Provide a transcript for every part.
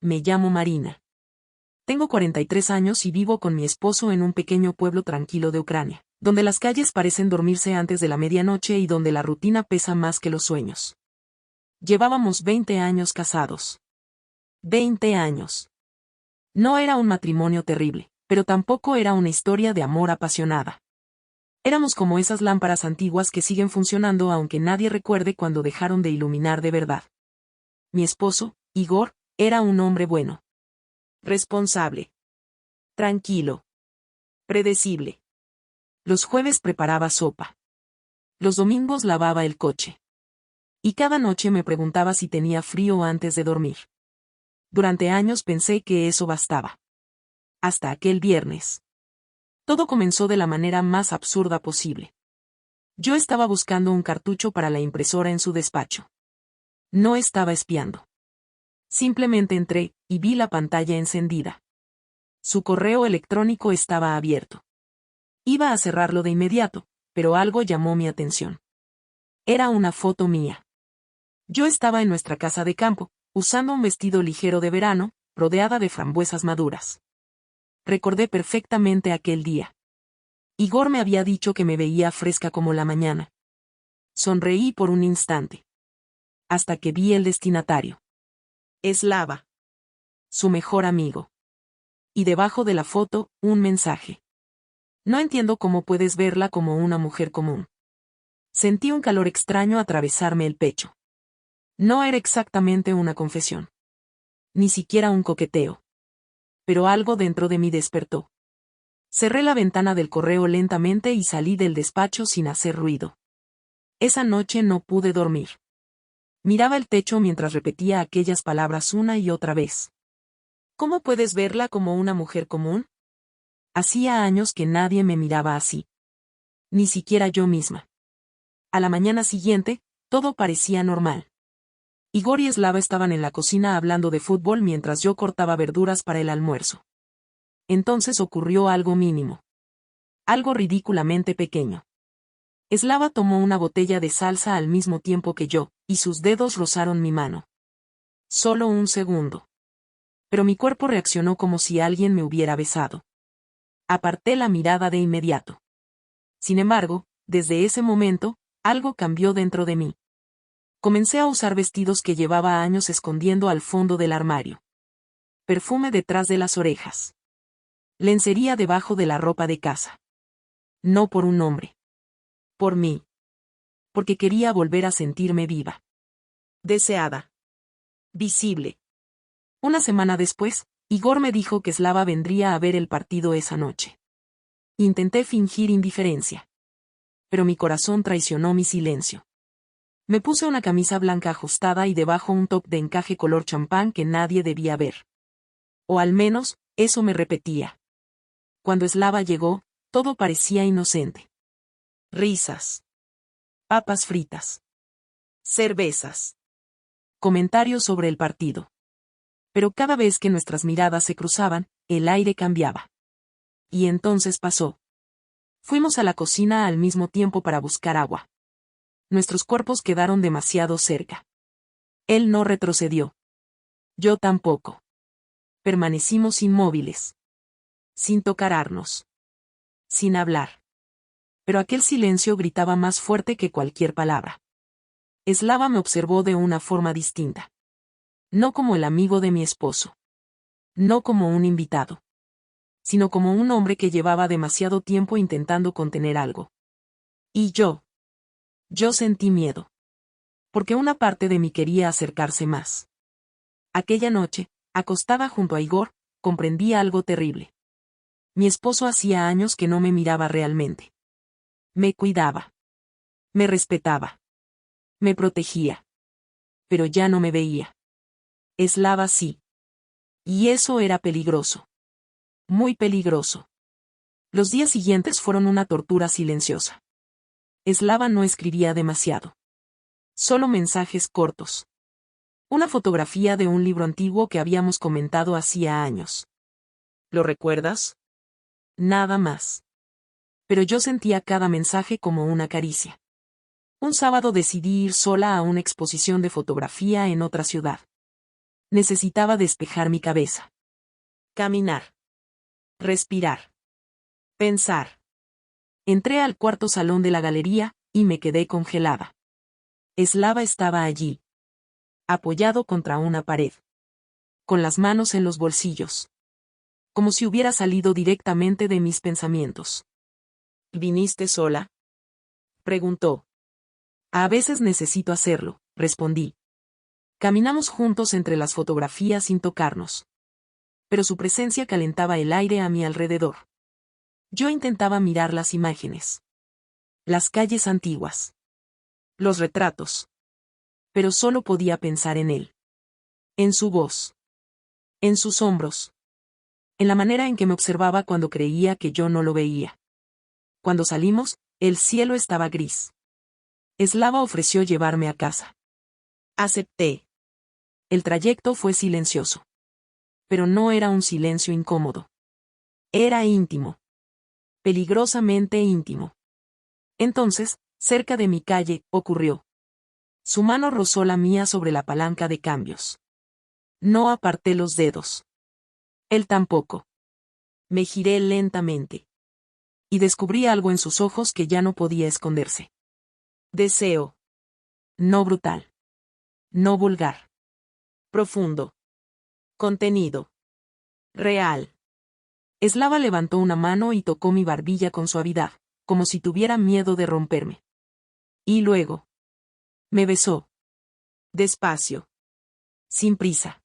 me llamo Marina. Tengo 43 años y vivo con mi esposo en un pequeño pueblo tranquilo de Ucrania, donde las calles parecen dormirse antes de la medianoche y donde la rutina pesa más que los sueños. Llevábamos 20 años casados. 20 años. No era un matrimonio terrible, pero tampoco era una historia de amor apasionada. Éramos como esas lámparas antiguas que siguen funcionando aunque nadie recuerde cuando dejaron de iluminar de verdad. Mi esposo, Igor, era un hombre bueno. Responsable. Tranquilo. Predecible. Los jueves preparaba sopa. Los domingos lavaba el coche. Y cada noche me preguntaba si tenía frío antes de dormir. Durante años pensé que eso bastaba. Hasta aquel viernes. Todo comenzó de la manera más absurda posible. Yo estaba buscando un cartucho para la impresora en su despacho. No estaba espiando. Simplemente entré, y vi la pantalla encendida. Su correo electrónico estaba abierto. Iba a cerrarlo de inmediato, pero algo llamó mi atención. Era una foto mía. Yo estaba en nuestra casa de campo, usando un vestido ligero de verano, rodeada de frambuesas maduras. Recordé perfectamente aquel día. Igor me había dicho que me veía fresca como la mañana. Sonreí por un instante. Hasta que vi el destinatario. Slava. Su mejor amigo. Y debajo de la foto, un mensaje. No entiendo cómo puedes verla como una mujer común. Sentí un calor extraño atravesarme el pecho. No era exactamente una confesión. Ni siquiera un coqueteo. Pero algo dentro de mí despertó. Cerré la ventana del correo lentamente y salí del despacho sin hacer ruido. Esa noche no pude dormir. Miraba el techo mientras repetía aquellas palabras una y otra vez. ¿Cómo puedes verla como una mujer común? Hacía años que nadie me miraba así. Ni siquiera yo misma. A la mañana siguiente, todo parecía normal. Igor y Slava estaban en la cocina hablando de fútbol mientras yo cortaba verduras para el almuerzo. Entonces ocurrió algo mínimo. Algo ridículamente pequeño. Slava tomó una botella de salsa al mismo tiempo que yo, y sus dedos rozaron mi mano. Solo un segundo. Pero mi cuerpo reaccionó como si alguien me hubiera besado. Aparté la mirada de inmediato. Sin embargo, desde ese momento, algo cambió dentro de mí. Comencé a usar vestidos que llevaba años escondiendo al fondo del armario. Perfume detrás de las orejas. Lencería debajo de la ropa de casa. No por un hombre. Por mí. Porque quería volver a sentirme viva. Deseada. Visible. Una semana después, Igor me dijo que Slava vendría a ver el partido esa noche. Intenté fingir indiferencia. Pero mi corazón traicionó mi silencio. Me puse una camisa blanca ajustada y debajo un top de encaje color champán que nadie debía ver. O al menos, eso me repetía. Cuando Slava llegó, todo parecía inocente. Risas. Papas fritas. Cervezas. Comentarios sobre el partido. Pero cada vez que nuestras miradas se cruzaban, el aire cambiaba. Y entonces pasó. Fuimos a la cocina al mismo tiempo para buscar agua. Nuestros cuerpos quedaron demasiado cerca. Él no retrocedió. Yo tampoco. Permanecimos inmóviles. Sin tocarnos. Sin hablar. Pero aquel silencio gritaba más fuerte que cualquier palabra. Slava me observó de una forma distinta. No como el amigo de mi esposo. No como un invitado. Sino como un hombre que llevaba demasiado tiempo intentando contener algo. Y yo. Yo sentí miedo. Porque una parte de mí quería acercarse más. Aquella noche, acostada junto a Igor, comprendí algo terrible. Mi esposo hacía años que no me miraba realmente. Me cuidaba. Me respetaba. Me protegía. Pero ya no me veía. Slava sí. Y eso era peligroso. Muy peligroso. Los días siguientes fueron una tortura silenciosa. Slava no escribía demasiado. Solo mensajes cortos. Una fotografía de un libro antiguo que habíamos comentado hacía años. ¿Lo recuerdas? Nada más. Pero yo sentía cada mensaje como una caricia. Un sábado decidí ir sola a una exposición de fotografía en otra ciudad. Necesitaba despejar mi cabeza. Caminar. Respirar. Pensar. Entré al cuarto salón de la galería, y me quedé congelada. Slava estaba allí, apoyado contra una pared, con las manos en los bolsillos, como si hubiera salido directamente de mis pensamientos. ¿Viniste sola?, preguntó. A veces necesito hacerlo, respondí. Caminamos juntos entre las fotografías sin tocarnos. Pero su presencia calentaba el aire a mi alrededor. Yo intentaba mirar las imágenes. Las calles antiguas. Los retratos. Pero solo podía pensar en él. En su voz. En sus hombros. En la manera en que me observaba cuando creía que yo no lo veía. Cuando salimos, el cielo estaba gris. Slava ofreció llevarme a casa. Acepté. El trayecto fue silencioso. Pero no era un silencio incómodo. Era íntimo. Peligrosamente íntimo. Entonces, cerca de mi calle, ocurrió. Su mano rozó la mía sobre la palanca de cambios. No aparté los dedos. Él tampoco. Me giré lentamente. Y descubrí algo en sus ojos que ya no podía esconderse. Deseo. No brutal. No vulgar. Profundo. Contenido. Real. Slava levantó una mano y tocó mi barbilla con suavidad, como si tuviera miedo de romperme. Y luego. Me besó. Despacio. Sin prisa.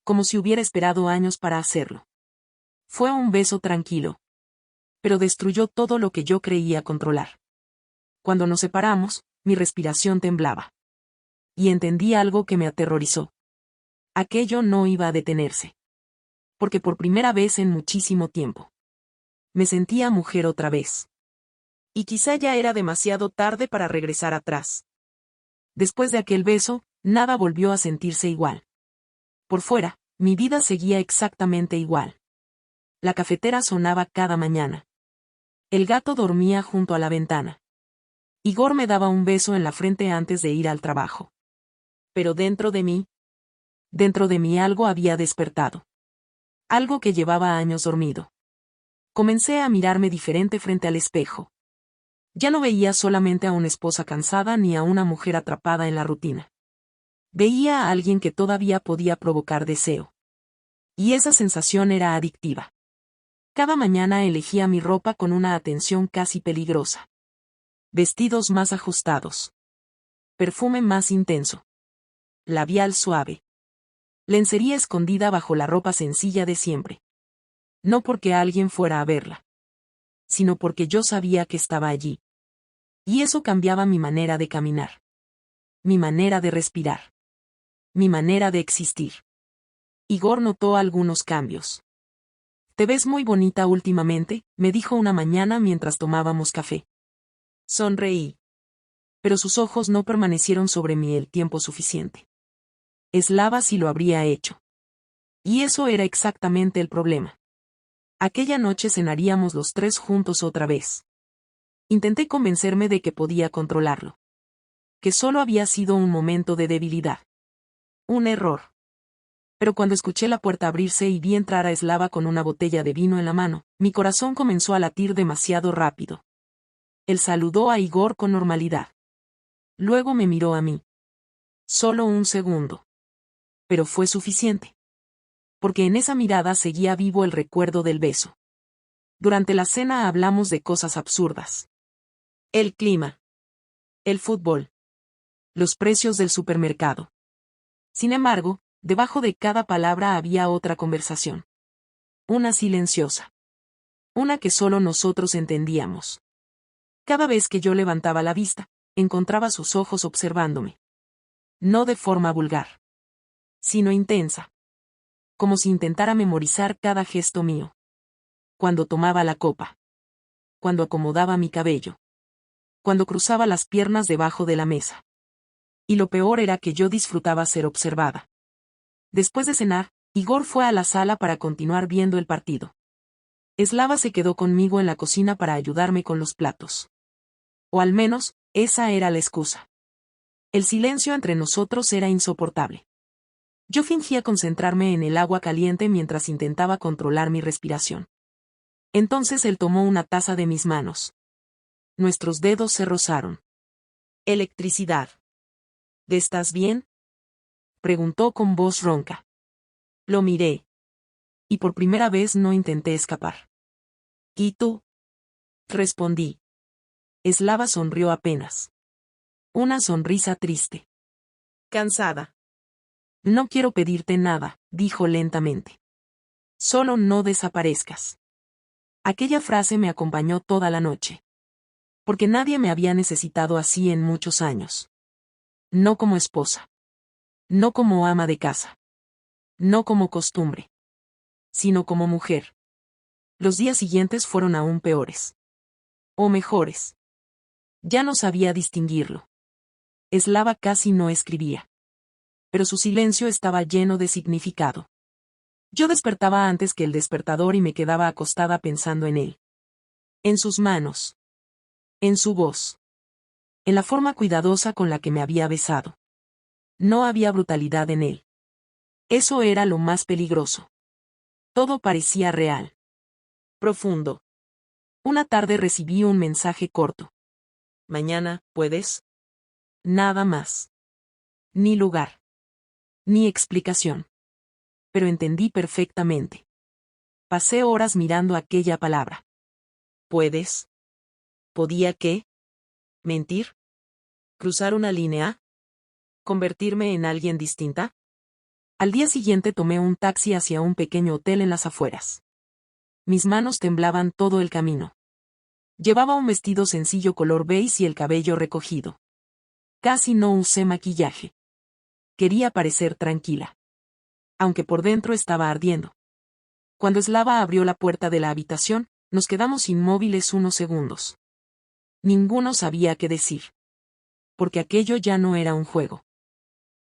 Como si hubiera esperado años para hacerlo. Fue un beso tranquilo. Pero destruyó todo lo que yo creía controlar. Cuando nos separamos, mi respiración temblaba. Y entendí algo que me aterrorizó. Aquello no iba a detenerse. Porque por primera vez en muchísimo tiempo. Me sentía mujer otra vez. Y quizá ya era demasiado tarde para regresar atrás. Después de aquel beso, nada volvió a sentirse igual. Por fuera, mi vida seguía exactamente igual. La cafetera sonaba cada mañana. El gato dormía junto a la ventana. Igor me daba un beso en la frente antes de ir al trabajo. Pero dentro de mí algo había despertado. Algo que llevaba años dormido. Comencé a mirarme diferente frente al espejo. Ya no veía solamente a una esposa cansada ni a una mujer atrapada en la rutina. Veía a alguien que todavía podía provocar deseo. Y esa sensación era adictiva. Cada mañana elegía mi ropa con una atención casi peligrosa. Vestidos más ajustados. Perfume más intenso. Labial suave. Lencería escondida bajo la ropa sencilla de siempre. No porque alguien fuera a verla. Sino porque yo sabía que estaba allí. Y eso cambiaba mi manera de caminar. Mi manera de respirar. Mi manera de existir. Igor notó algunos cambios. «Te ves muy bonita últimamente», me dijo una mañana mientras tomábamos café. Sonreí. Pero sus ojos no permanecieron sobre mí el tiempo suficiente. Slava sí lo habría hecho. Y eso era exactamente el problema. Aquella noche cenaríamos los tres juntos otra vez. Intenté convencerme de que podía controlarlo. Que solo había sido un momento de debilidad. Un error. Pero cuando escuché la puerta abrirse y vi entrar a Slava con una botella de vino en la mano, mi corazón comenzó a latir demasiado rápido. Él saludó a Igor con normalidad. Luego me miró a mí. Solo un segundo. Pero fue suficiente. Porque en esa mirada seguía vivo el recuerdo del beso. Durante la cena hablamos de cosas absurdas. El clima. El fútbol. Los precios del supermercado. Sin embargo, debajo de cada palabra había otra conversación. Una silenciosa. Una que solo nosotros entendíamos. Cada vez que yo levantaba la vista, encontraba sus ojos observándome. No de forma vulgar. Sino intensa. Como si intentara memorizar cada gesto mío. Cuando tomaba la copa. Cuando acomodaba mi cabello. Cuando cruzaba las piernas debajo de la mesa. Y lo peor era que yo disfrutaba ser observada. Después de cenar, Igor fue a la sala para continuar viendo el partido. Slava se quedó conmigo en la cocina para ayudarme con los platos. O al menos, esa era la excusa. El silencio entre nosotros era insoportable. Yo fingía concentrarme en el agua caliente mientras intentaba controlar mi respiración. Entonces él tomó una taza de mis manos. Nuestros dedos se rozaron. Electricidad. ¿Estás bien? Preguntó con voz ronca. Lo miré. Y por primera vez no intenté escapar. ¿Y tú? Respondí. Slava sonrió apenas. Una sonrisa triste. Cansada. No quiero pedirte nada, dijo lentamente. Solo no desaparezcas. Aquella frase me acompañó toda la noche. Porque nadie me había necesitado así en muchos años. No como esposa. No como ama de casa. No como costumbre. Sino como mujer. Los días siguientes fueron aún peores. O mejores. Ya no sabía distinguirlo. Slava casi no escribía. Pero su silencio estaba lleno de significado. Yo despertaba antes que el despertador y me quedaba acostada pensando en él. En sus manos. En su voz. En la forma cuidadosa con la que me había besado. No había brutalidad en él. Eso era lo más peligroso. Todo parecía real. Profundo. Una tarde recibí un mensaje corto. Mañana, ¿puedes? Nada más. Ni lugar. Ni explicación. Pero entendí perfectamente. Pasé horas mirando aquella palabra. ¿Puedes? ¿Podía qué? ¿Mentir? ¿Cruzar una línea? ¿Convertirme en alguien distinta? Al día siguiente tomé un taxi hacia un pequeño hotel en las afueras. Mis manos temblaban todo el camino. Llevaba un vestido sencillo color beige y el cabello recogido. Casi no usé maquillaje. Quería parecer tranquila. Aunque por dentro estaba ardiendo. Cuando Slava abrió la puerta de la habitación, nos quedamos inmóviles unos segundos. Ninguno sabía qué decir. Porque aquello ya no era un juego.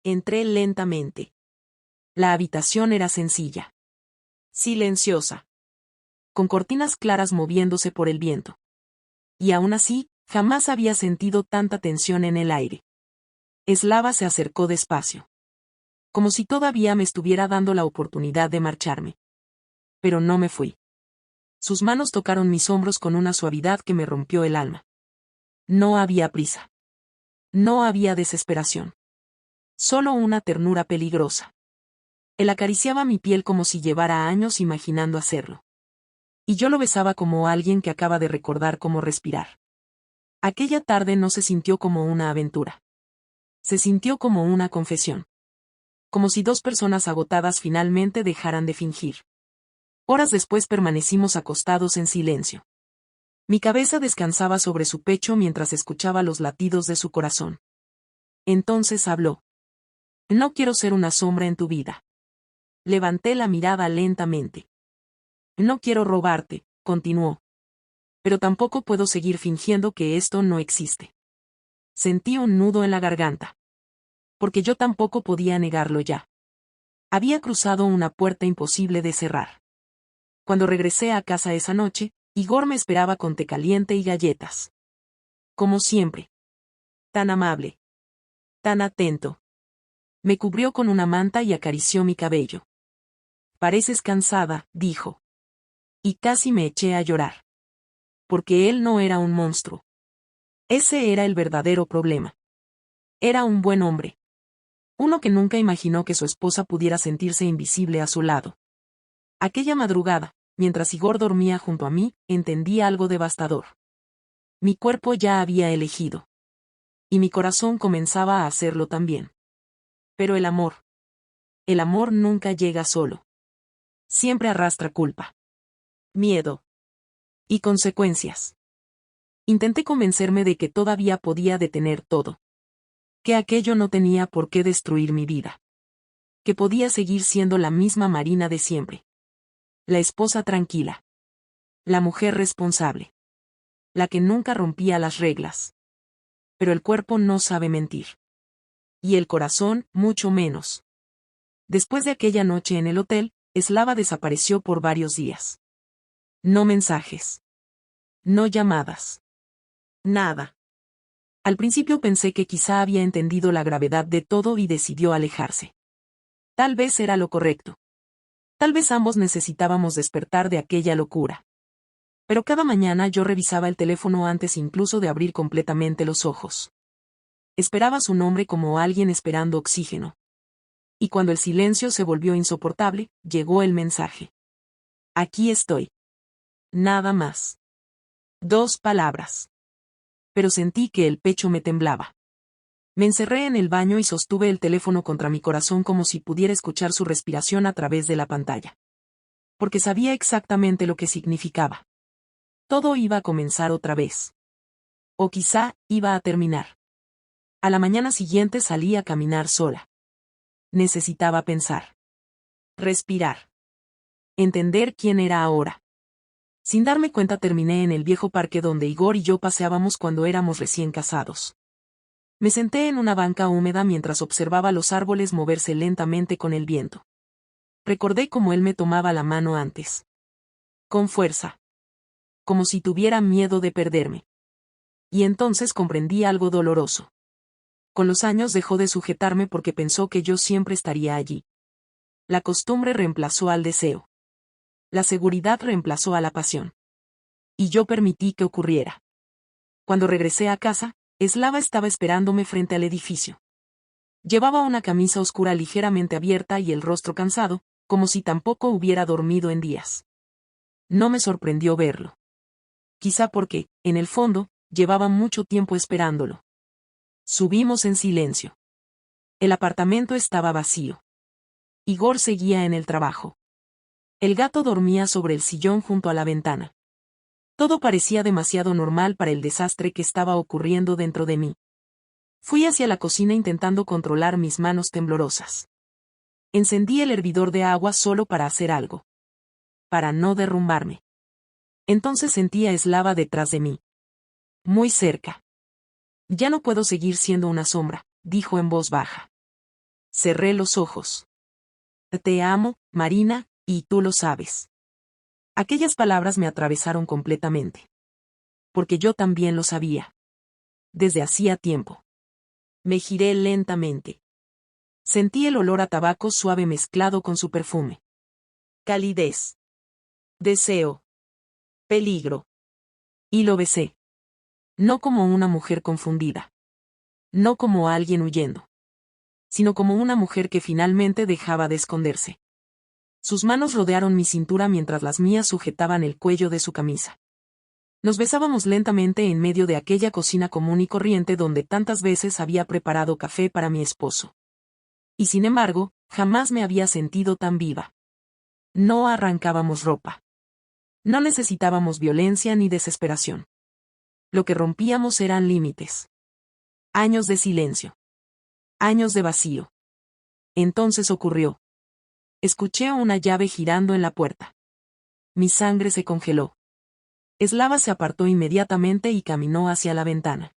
Entré lentamente. La habitación era sencilla. Silenciosa. Con cortinas claras moviéndose por el viento. Y aún así, jamás había sentido tanta tensión en el aire. Slava se acercó despacio. Como si todavía me estuviera dando la oportunidad de marcharme. Pero no me fui. Sus manos tocaron mis hombros con una suavidad que me rompió el alma. No había prisa. No había desesperación. Solo una ternura peligrosa. Él acariciaba mi piel como si llevara años imaginando hacerlo. Y yo lo besaba como alguien que acaba de recordar cómo respirar. Aquella tarde no se sintió como una aventura. Se sintió como una confesión. Como si dos personas agotadas finalmente dejaran de fingir. Horas después permanecimos acostados en silencio. Mi cabeza descansaba sobre su pecho mientras escuchaba los latidos de su corazón. Entonces habló. No quiero ser una sombra en tu vida. Levanté la mirada lentamente. No quiero robarte, continuó. Pero tampoco puedo seguir fingiendo que esto no existe. Sentí un nudo en la garganta. Porque yo tampoco podía negarlo ya. Había cruzado una puerta imposible de cerrar. Cuando regresé a casa esa noche, Igor me esperaba con té caliente y galletas. Como siempre. Tan amable. Tan atento. Me cubrió con una manta y acarició mi cabello. Pareces cansada, dijo. Y casi me eché a llorar. Porque él no era un monstruo. Ese era el verdadero problema. Era un buen hombre. Uno que nunca imaginó que su esposa pudiera sentirse invisible a su lado. Aquella madrugada, mientras Igor dormía junto a mí, entendí algo devastador. Mi cuerpo ya había elegido. Y mi corazón comenzaba a hacerlo también. Pero el amor. El amor nunca llega solo. Siempre arrastra culpa. Miedo. Y consecuencias. Intenté convencerme de que todavía podía detener todo. Que aquello no tenía por qué destruir mi vida. Que podía seguir siendo la misma Marina de siempre. La esposa tranquila. La mujer responsable. La que nunca rompía las reglas. Pero el cuerpo no sabe mentir. Y el corazón, mucho menos. Después de aquella noche en el hotel, Slava desapareció por varios días. No mensajes. No llamadas. Nada. Al principio pensé que quizá había entendido la gravedad de todo y decidió alejarse. Tal vez era lo correcto. Tal vez ambos necesitábamos despertar de aquella locura. Pero cada mañana yo revisaba el teléfono antes incluso de abrir completamente los ojos. Esperaba su nombre como alguien esperando oxígeno. Y cuando el silencio se volvió insoportable, llegó el mensaje. Aquí estoy. Nada más. 2 palabras. Pero sentí que el pecho me temblaba. Me encerré en el baño y sostuve el teléfono contra mi corazón como si pudiera escuchar su respiración a través de la pantalla. Porque sabía exactamente lo que significaba. Todo iba a comenzar otra vez. O quizá iba a terminar. A la mañana siguiente salí a caminar sola. Necesitaba pensar. Respirar. Entender quién era ahora. Sin darme cuenta terminé en el viejo parque donde Igor y yo paseábamos cuando éramos recién casados. Me senté en una banca húmeda mientras observaba los árboles moverse lentamente con el viento. Recordé cómo él me tomaba la mano antes. Con fuerza. Como si tuviera miedo de perderme. Y entonces comprendí algo doloroso. Con los años dejó de sujetarme porque pensó que yo siempre estaría allí. La costumbre reemplazó al deseo. La seguridad reemplazó a la pasión. Y yo permití que ocurriera. Cuando regresé a casa, Slava estaba esperándome frente al edificio. Llevaba una camisa oscura ligeramente abierta y el rostro cansado, como si tampoco hubiera dormido en días. No me sorprendió verlo. Quizá porque, en el fondo, llevaba mucho tiempo esperándolo. Subimos en silencio. El apartamento estaba vacío. Igor seguía en el trabajo. El gato dormía sobre el sillón junto a la ventana. Todo parecía demasiado normal para el desastre que estaba ocurriendo dentro de mí. Fui hacia la cocina intentando controlar mis manos temblorosas. Encendí el hervidor de agua solo para hacer algo. Para no derrumbarme. Entonces sentí a Slava detrás de mí. Muy cerca. Ya no puedo seguir siendo una sombra, dijo en voz baja. Cerré los ojos. Te amo, Marina, y tú lo sabes. Aquellas palabras me atravesaron completamente. Porque yo también lo sabía. Desde hacía tiempo. Me giré lentamente. Sentí el olor a tabaco suave mezclado con su perfume. Calidez. Deseo. Peligro. Y lo besé. No como una mujer confundida. No como alguien huyendo. Sino como una mujer que finalmente dejaba de esconderse. Sus manos rodearon mi cintura mientras las mías sujetaban el cuello de su camisa. Nos besábamos lentamente en medio de aquella cocina común y corriente donde tantas veces había preparado café para mi esposo. Y sin embargo, jamás me había sentido tan viva. No arrancábamos ropa. No necesitábamos violencia ni desesperación. Lo que rompíamos eran límites. Años de silencio. Años de vacío. Entonces ocurrió. Escuché una llave girando en la puerta. Mi sangre se congeló. Slava se apartó inmediatamente y caminó hacia la ventana.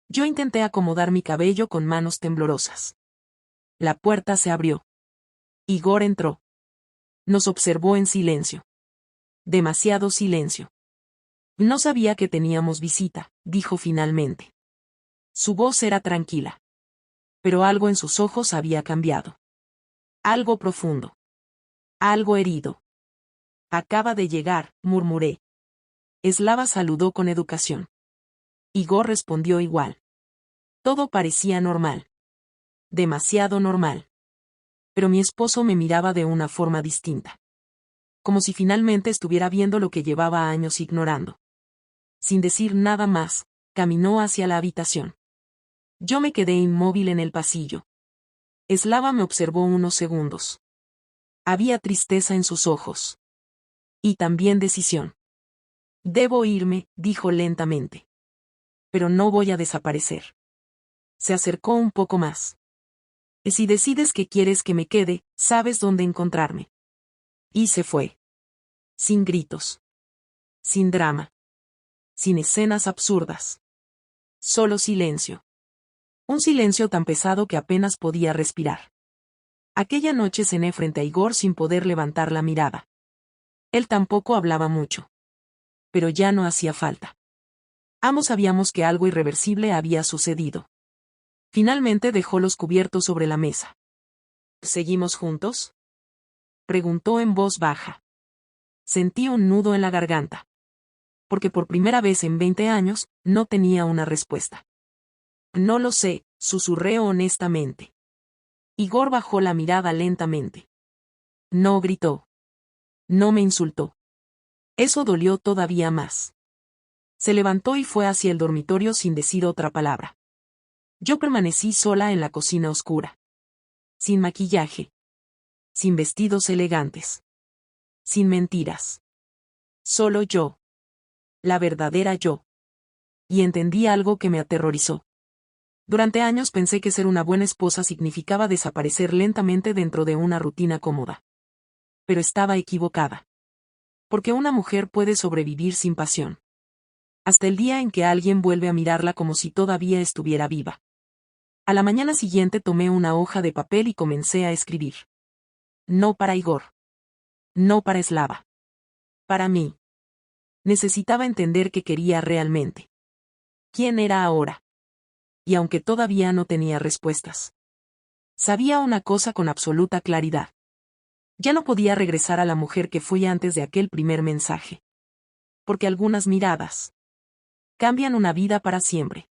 Yo intenté acomodar mi cabello con manos temblorosas. La puerta se abrió. Igor entró. Nos observó en silencio. Demasiado silencio. No sabía que teníamos visita, dijo finalmente. Su voz era tranquila. Pero algo en sus ojos había cambiado. Algo profundo. Algo herido. Acaba de llegar, murmuré. Slava saludó con educación. Igor respondió igual. Todo parecía normal. Demasiado normal. Pero mi esposo me miraba de una forma distinta. Como si finalmente estuviera viendo lo que llevaba años ignorando. Sin decir nada más, caminó hacia la habitación. Yo me quedé inmóvil en el pasillo. Slava me observó unos segundos. Había tristeza en sus ojos. Y también decisión. Debo irme, dijo lentamente. Pero no voy a desaparecer. Se acercó un poco más. Si decides que quieres que me quede, sabes dónde encontrarme. Y se fue. Sin gritos. Sin drama. Sin escenas absurdas. Solo silencio. Un silencio tan pesado que apenas podía respirar. Aquella noche cené frente a Igor sin poder levantar la mirada. Él tampoco hablaba mucho. Pero ya no hacía falta. Ambos sabíamos que algo irreversible había sucedido. Finalmente dejó los cubiertos sobre la mesa. ¿Seguimos juntos? Preguntó en voz baja. Sentí un nudo en la garganta. Porque por primera vez en 20 años, no tenía una respuesta. No lo sé, susurré honestamente. Igor bajó la mirada lentamente. No gritó. No me insultó. Eso dolió todavía más. Se levantó y fue hacia el dormitorio sin decir otra palabra. Yo permanecí sola en la cocina oscura. Sin maquillaje. Sin vestidos elegantes. Sin mentiras. Solo yo. La verdadera yo. Y entendí algo que me aterrorizó. Durante años pensé que ser una buena esposa significaba desaparecer lentamente dentro de una rutina cómoda. Pero estaba equivocada. Porque una mujer puede sobrevivir sin pasión. Hasta el día en que alguien vuelve a mirarla como si todavía estuviera viva. A la mañana siguiente tomé una hoja de papel y comencé a escribir. No para Igor. No para Slava. Para mí. Necesitaba entender qué quería realmente. ¿Quién era ahora? Y aunque todavía no tenía respuestas. Sabía una cosa con absoluta claridad. Ya no podía regresar a la mujer que fui antes de aquel primer mensaje. Porque algunas miradas cambian una vida para siempre.